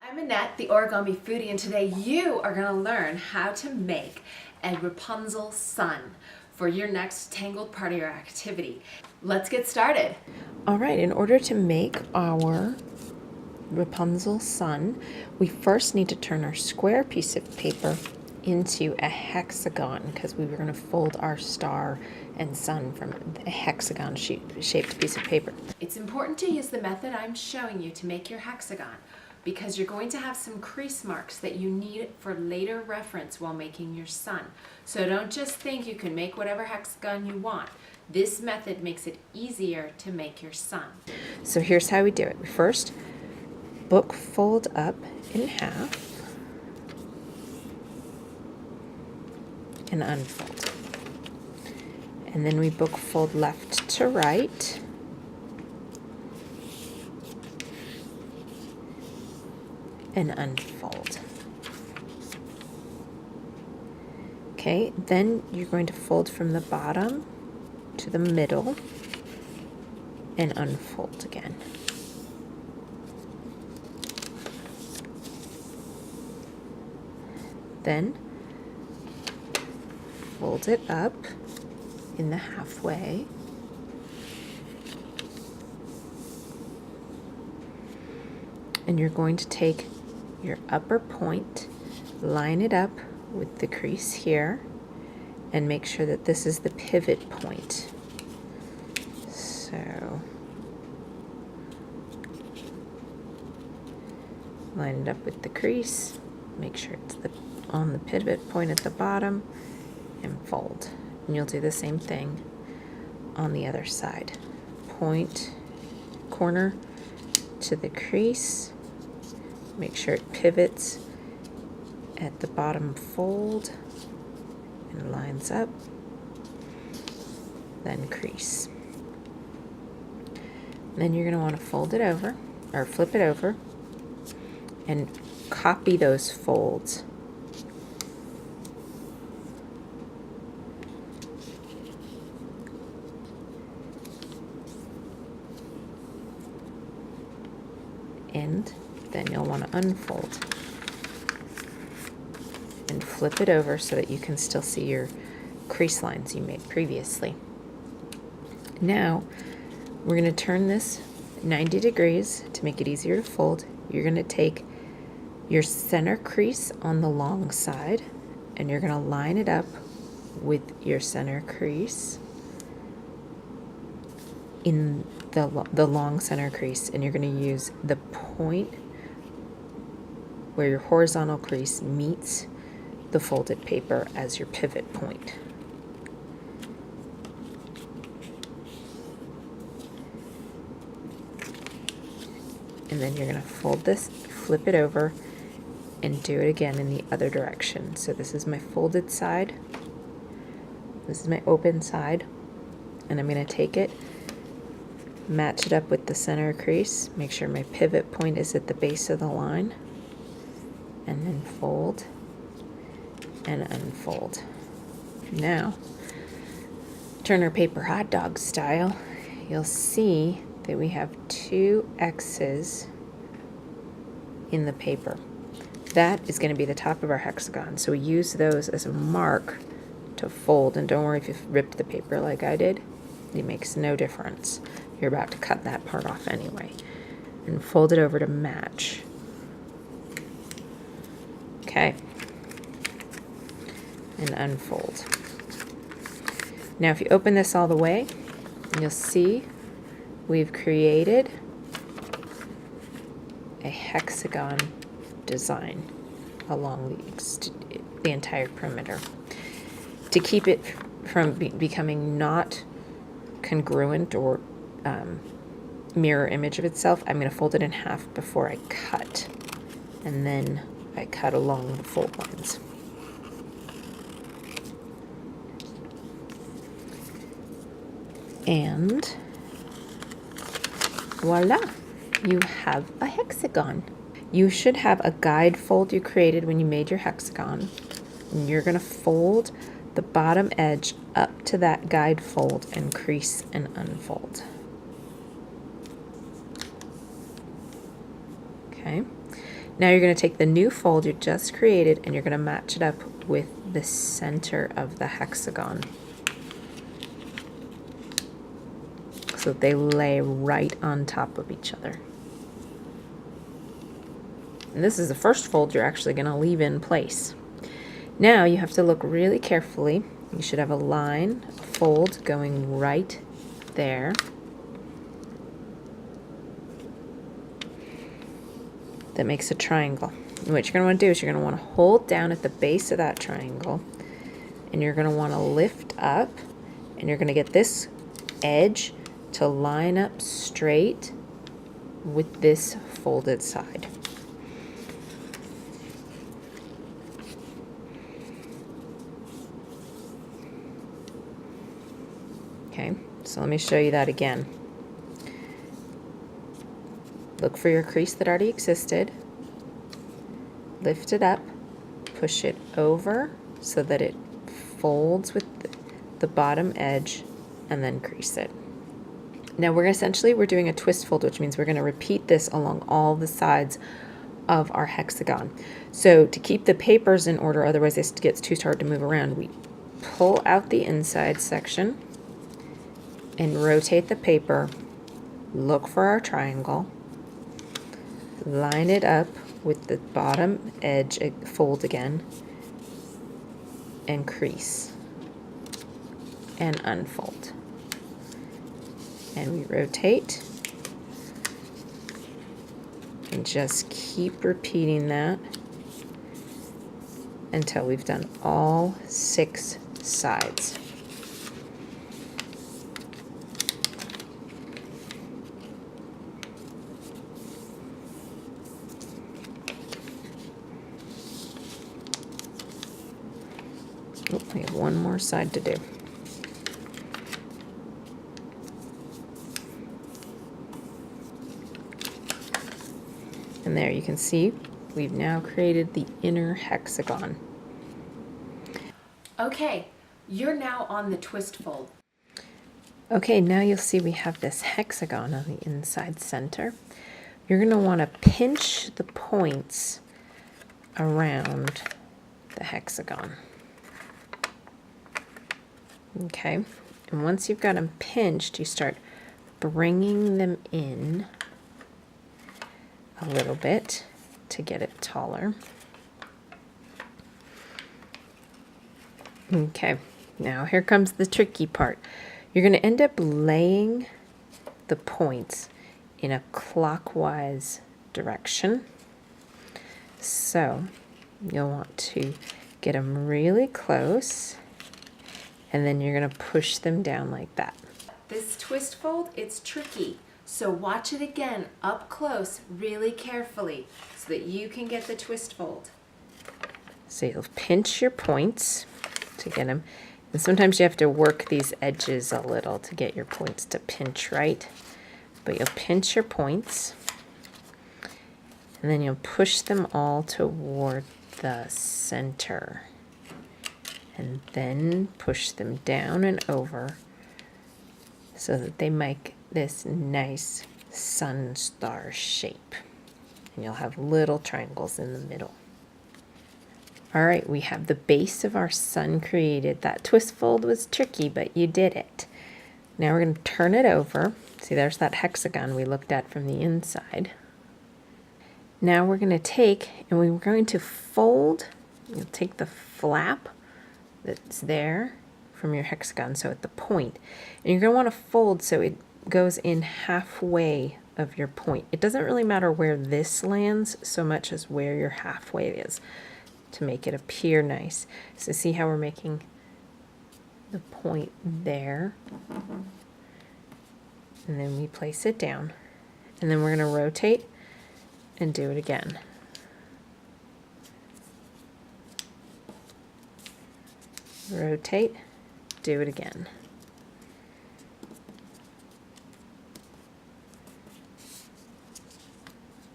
I'm Annette, the Origami Foodie, and today you are going to learn how to make a Rapunzel sun for your next Tangled party or activity. Let's get started. All right, in order to make our Rapunzel sun, we first need to turn our square piece of paper into a hexagon because we were going to fold our star and sun from a hexagon shaped piece of paper. It's important to use the method I'm showing you to make your hexagon because you're going to have some crease marks that you need for later reference while making your sun. So don't just think you can make whatever hexagon you want. This method makes it easier to make your sun. So here's how we do it. We first book fold up in half and unfold. And then we book fold left to right. And unfold. Okay, then you're going to fold from the bottom to the middle and unfold again. Then fold it up in the halfway. And you're going to take your upper point, line it up with the crease here, and make sure that this is the pivot point. So line it up with the crease, make sure it's on the pivot point at the bottom, and fold. And you'll do the same thing on the other side. Point, corner to the crease, make sure it pivots at the bottom fold and lines up, then crease. Then you're going to want to fold it over or flip it over and copy those folds. And then you'll want to unfold and flip it over so that you can still see your crease lines you made previously. Now we're going to turn this 90 degrees to make it easier to fold. You're going to take your center crease on the long side and you're going to line it up with your center crease in the long center crease, and you're going to use the point where your horizontal crease meets the folded paper as your pivot point. And then you're going to fold this, flip it over, and do it again in the other direction. So this is my folded side, this is my open side, and I'm going to take it, match it up with the center crease, make sure my pivot point is at the base of the line, and then fold and unfold. Now, turn our paper hot dog style. You'll see that we have two X's in the paper. That is going to be the top of our hexagon, so we use those as a mark to fold. And don't worry if you've ripped the paper like I did, it makes no difference. You're about to cut that part off anyway. And fold it over to match. Okay. And unfold. Now if you open this all the way, you'll see we've created a hexagon design along the entire perimeter. To keep it from becoming not congruent or mirror image of itself, I'm going to fold it in half before I cut, and then I cut along the fold lines. And voila, you have a hexagon. You should have a guide fold you created when you made your hexagon, and you're going to fold the bottom edge up to that guide fold and crease and unfold. Okay, Now you're going to take the new fold you just created and you're going to match it up with the center of the hexagon, so they lay right on top of each other. And this is the first fold you're actually going to leave in place. Now you have to look really carefully. You should have a line, a fold going right there. That makes a triangle. And what you're going to want to do is you're going to want to hold down at the base of that triangle, and you're going to want to lift up, and you're going to get this edge to line up straight with this folded side. Okay, so let me show you that again. Look for your crease that already existed, lift it up, push it over so that it folds with the bottom edge, and then crease it. Now we're doing a twist fold, which means we're going to repeat this along all the sides of our hexagon. So to keep the papers in order, otherwise this gets too hard to move around, we pull out the inside section and rotate the paper, look for our triangle, line it up with the bottom edge, fold again, and crease, and unfold. And we rotate, and just keep repeating that until we've done all 6 sides. Oh, we have one more side to do. And there you can see we've now created the inner hexagon. Okay, you're now on the twist fold. Okay, now you'll see we have this hexagon on the inside center. You're going to want to pinch the points around the hexagon. Okay, and once you've got them pinched, you start bringing them in a little bit to get it taller. Okay, now here comes the tricky part. You're going to end up laying the points in a clockwise direction. So you'll want to get them really close, and then you're going to push them down like that. This twist fold, it's tricky. So watch it again up close really carefully so that you can get the twist fold. So you'll pinch your points to get them. And sometimes you have to work these edges a little to get your points to pinch right. But you'll pinch your points, and then you'll push them all toward the center. And then push them down and over so that they make this nice sun star shape. And you'll have little triangles in the middle. All right, we have the base of our sun created. That twist fold was tricky, but you did it. Now we're going to turn it over. See, there's that hexagon we looked at from the inside. Now we're going to take, and we're going to fold. You'll take the flap that's there from your hexagon, so at the point, and you're going to want to fold so it goes in halfway of your point. It doesn't really matter where this lands so much as where your halfway is to make it appear nice. So see how we're making the point there, and then we place it down, and then we're going to rotate and do it again. Rotate, do it again.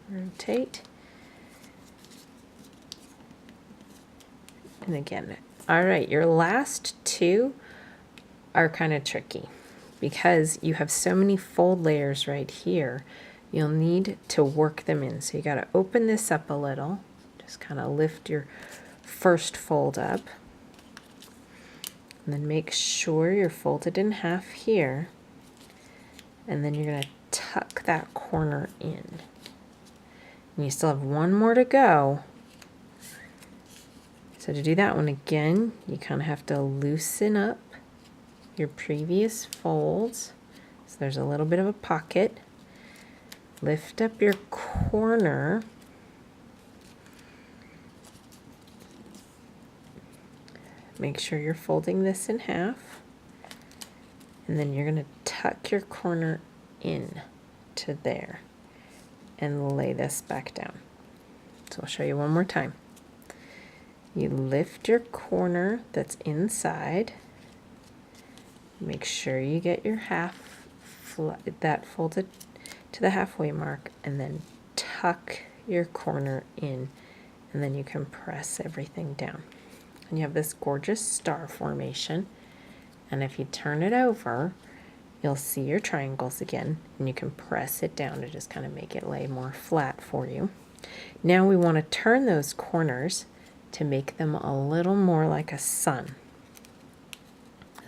Rotate, and again. All right, your last two are kind of tricky because you have so many fold layers right here. you'll need to work them in. So you got to open this up a little. Just kind of lift your first fold up. And then make sure you're folded in half here. And then you're going to tuck that corner in. And you still have one more to go. So to do that one again, you kind of have to loosen up your previous folds. So there's a little bit of a pocket. Lift up your corner. Make sure you're folding this in half. And then you're going to tuck your corner in to there and lay this back down. So I'll show you one more time. You lift your corner that's inside. Make sure you get your half that folded to the halfway mark, and then tuck your corner in, and then you can press everything down. And you have this gorgeous star formation. And if you turn it over, you'll see your triangles again, and you can press it down to just kind of make it lay more flat for you. Now we want to turn those corners to make them a little more like a sun.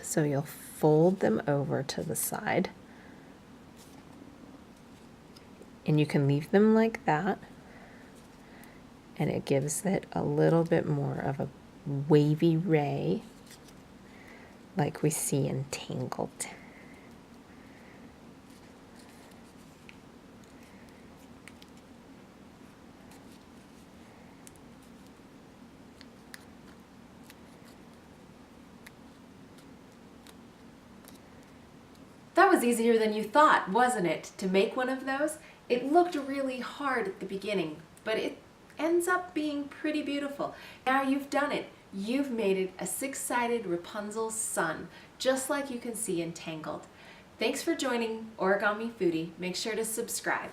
So you'll fold them over to the side, and you can leave them like that, and it gives it a little bit more of a wavy ray like we see in Tangled. That was easier than you thought, wasn't it, to make one of those? It looked really hard at the beginning, but it ends up being pretty beautiful. Now you've done it. You've made it a six-sided Rapunzel sun, just like you can see in Tangled. Thanks for joining Origami Foodie. Make sure to subscribe.